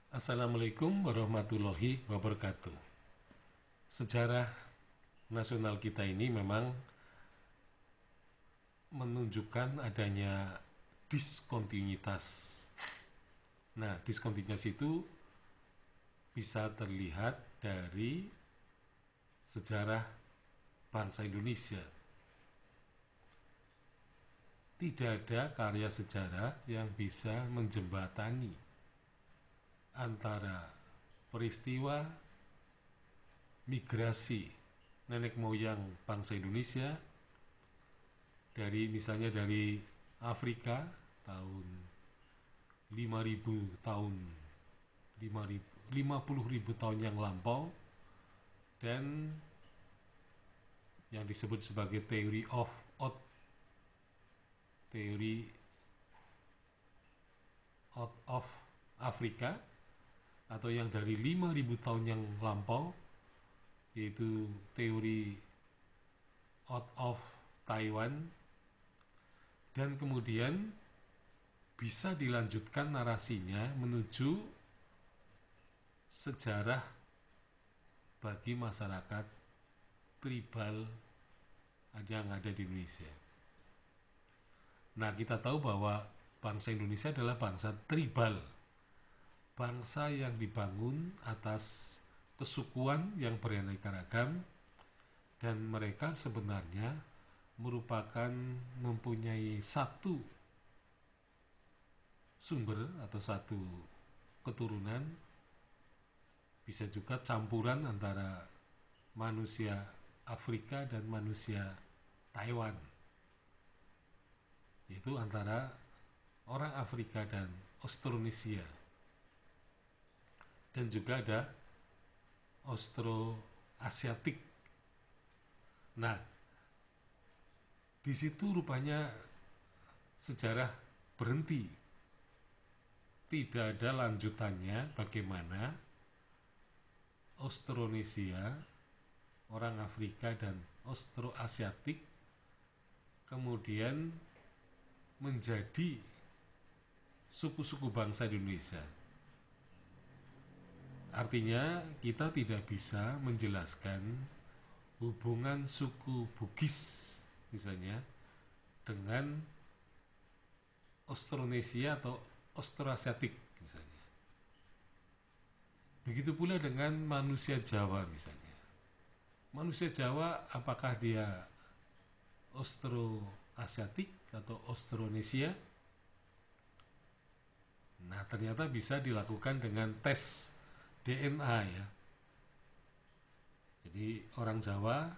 Assalamualaikum warahmatullahi wabarakatuh. Sejarah nasional kita ini memang menunjukkan adanya diskontinuitas. Nah, diskontinuitas itu bisa terlihat dari sejarah bangsa Indonesia. Tidak ada karya sejarah yang bisa menjembatani antara peristiwa migrasi nenek moyang bangsa Indonesia dari Afrika tahun 5000 tahun 50.000 tahun yang lampau, dan yang disebut sebagai teori out of Afrika, atau yang dari 5000 tahun yang lampau, yaitu teori out of Taiwan. Dan kemudian bisa dilanjutkan narasinya menuju sejarah bagi masyarakat tribal yang ada di Indonesia. Nah, kita tahu bahwa bangsa Indonesia adalah bangsa tribal, bangsa yang dibangun atas kesukuan yang beraneka ragam, dan mereka sebenarnya merupakan mempunyai satu sumber atau satu keturunan, bisa juga campuran antara manusia Afrika dan manusia Taiwan, yaitu antara orang Afrika dan Austronesia, dan juga ada Austroasiatik. Nah, di situ rupanya sejarah berhenti. Tidak ada lanjutannya bagaimana Austronesia, orang Afrika dan Austroasiatik kemudian menjadi suku-suku bangsa di Indonesia. Artinya kita tidak bisa menjelaskan hubungan suku Bugis misalnya dengan Austronesia atau Austroasiatik misalnya. Begitu pula dengan manusia Jawa misalnya. Manusia Jawa apakah dia Austroasiatik atau Austronesia? Nah, ternyata bisa dilakukan dengan tes DNA ya. Jadi orang Jawa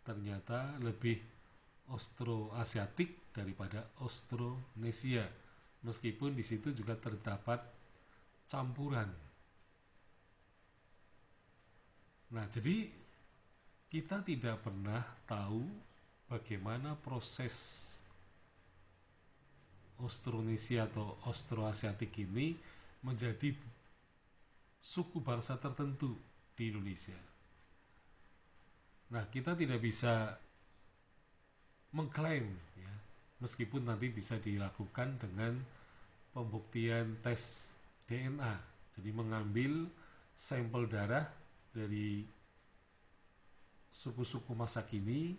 ternyata lebih Austroasiatik daripada Austronesia, meskipun di situ juga terdapat campuran. Nah, jadi kita tidak pernah tahu bagaimana proses Austronesia atau Austroasiatik ini menjadi suku bangsa tertentu di Indonesia. Nah, kita tidak bisa mengklaim ya, meskipun nanti bisa dilakukan dengan pembuktian tes DNA. Jadi mengambil sampel darah dari suku-suku masa kini,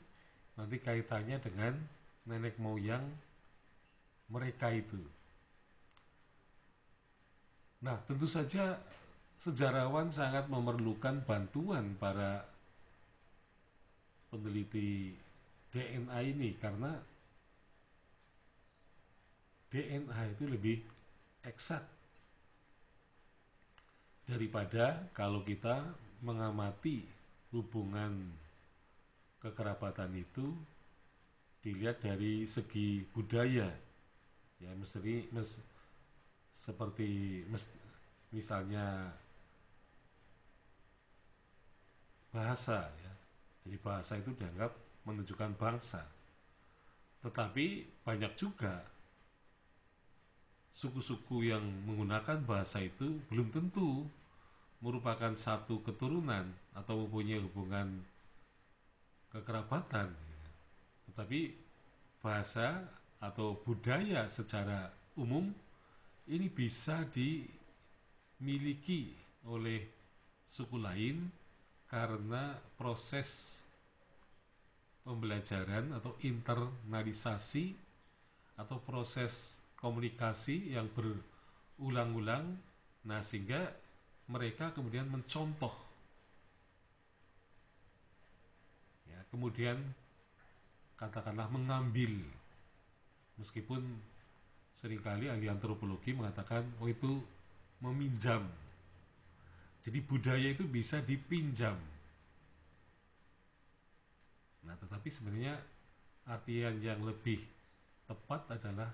nanti kaitannya dengan nenek moyang mereka itu. Nah, tentu saja sejarawan sangat memerlukan bantuan para peneliti DNA ini, karena DNA itu lebih eksakt daripada kalau kita mengamati hubungan kekerabatan itu dilihat dari segi budaya ya. Misalnya bahasa ya. Jadi bahasa itu dianggap menunjukkan bangsa. Tetapi banyak juga suku-suku yang menggunakan bahasa itu belum tentu merupakan satu keturunan atau mempunyai hubungan kekerabatan. Tetapi bahasa atau budaya secara umum ini bisa dimiliki oleh suku lain karena proses pembelajaran atau internalisasi atau proses komunikasi yang berulang-ulang. Nah, sehingga mereka kemudian mencontoh, ya, kemudian katakanlah mengambil, meskipun seringkali ahli antropologi mengatakan oh itu meminjam. Jadi budaya itu bisa dipinjam. Nah, tetapi sebenarnya artian yang lebih tepat adalah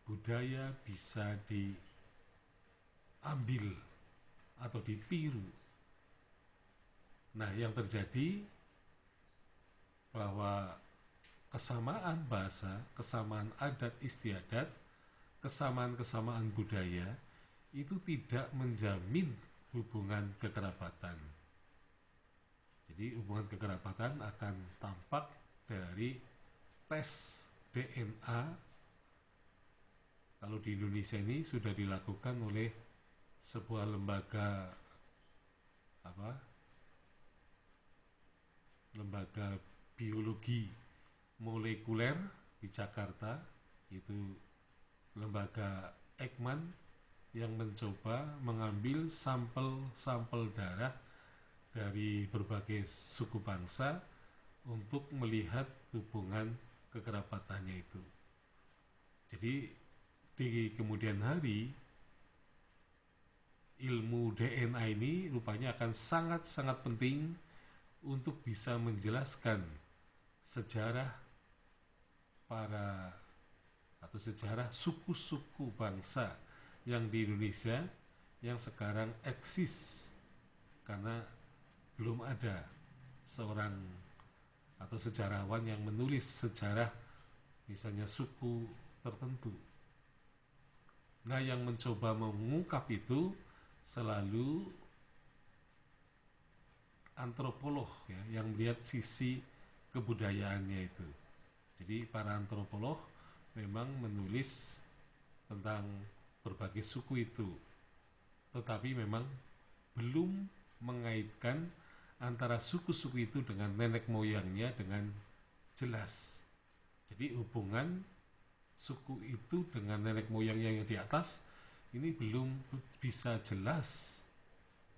budaya bisa diambil atau ditiru. Nah, yang terjadi bahwa kesamaan bahasa, kesamaan adat istiadat, kesamaan-kesamaan budaya itu tidak menjamin hubungan kekerabatan. Jadi hubungan kekerabatan akan tampak dari tes DNA. Kalau di Indonesia ini sudah dilakukan oleh sebuah lembaga lembaga biologi molekuler di Jakarta, itu lembaga Ekman, yang mencoba mengambil sampel-sampel darah dari berbagai suku bangsa untuk melihat hubungan kekerabatannya itu. Jadi di kemudian hari ilmu DNA ini rupanya akan sangat-sangat penting untuk bisa menjelaskan sejarah sejarah suku-suku bangsa yang di Indonesia yang sekarang eksis, karena belum ada seorang atau sejarawan yang menulis sejarah misalnya suku tertentu. Nah, yang mencoba mengungkap itu selalu antropolog, ya, yang melihat sisi kebudayaannya itu. Jadi para antropolog memang menulis tentang berbagai suku itu, tetapi memang belum mengaitkan antara suku-suku itu dengan nenek moyangnya dengan jelas. Jadi hubungan suku itu dengan nenek moyangnya yang di atas ini belum bisa jelas,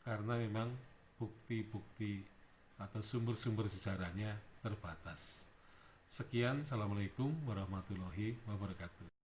karena memang bukti-bukti atau sumber-sumber sejarahnya terbatas. Sekian, Assalamualaikum warahmatullahi wabarakatuh.